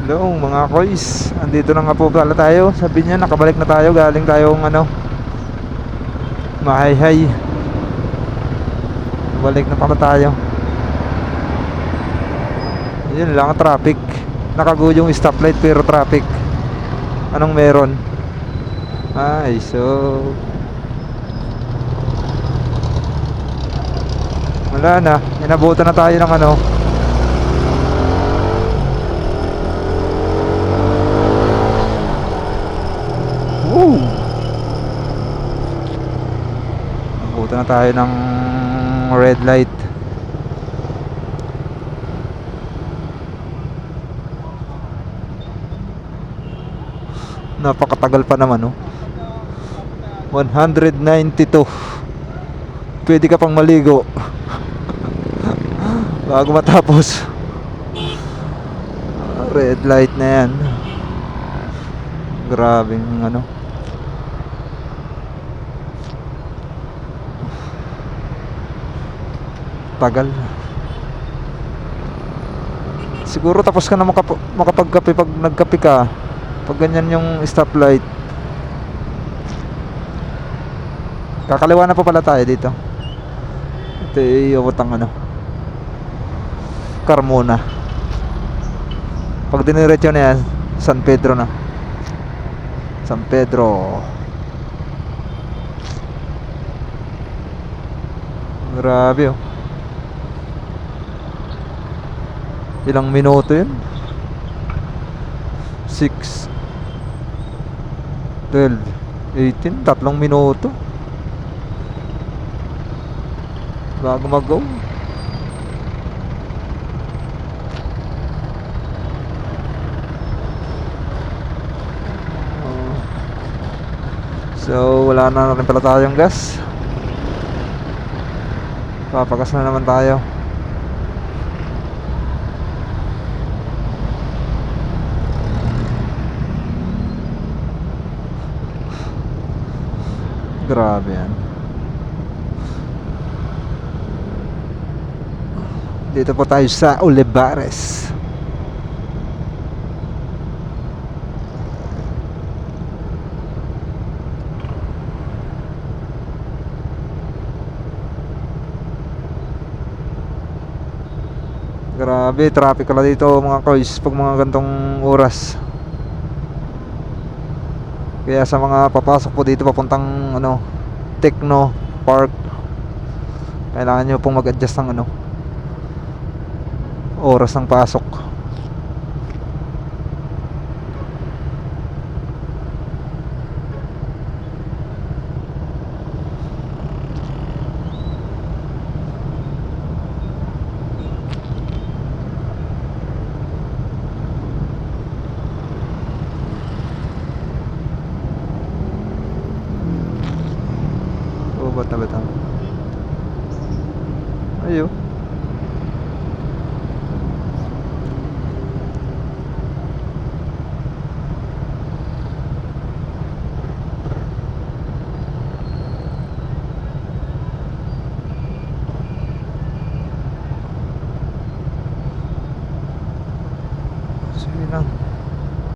Hello mga kois, andito na nga po pala tayo. Sabi niya nakabalik na tayo, galing tayong Mahayhay. Balik na pala tayo. Yun lang, traffic. Nakago yung stoplight pero traffic. Anong meron? Ay, so wala na, inabutan na tayo ng woo! Inabutan na tayo ng red light. Napakatagal pa naman, 192. Pwede ka pang maligo bago matapos. Red light na yan. Grabing tagal. Siguro tapos ka na makapagkape pag nagkape ka. Pag ganyan yung stoplight. Kakaliwa na pa pala tayo dito. Ito iabot ang Carmona. Pag diniretso na yan, San Pedro na. San Pedro. Grabe Ilang minuto yun? 6 12 18, 3 minuto bago mag-go. So wala na rin pala tayong gas. Papagas na naman tayo. Grabe yan. Dito po tayo sa Olivares. Grabe, traffic pala dito mga kois pag mga gantong oras. Kaya sa mga papasok po dito papuntang Techno Park, kailangan nyo pong mag-adjust ng oras ng pasok. Ba't na ba ito? Ayun.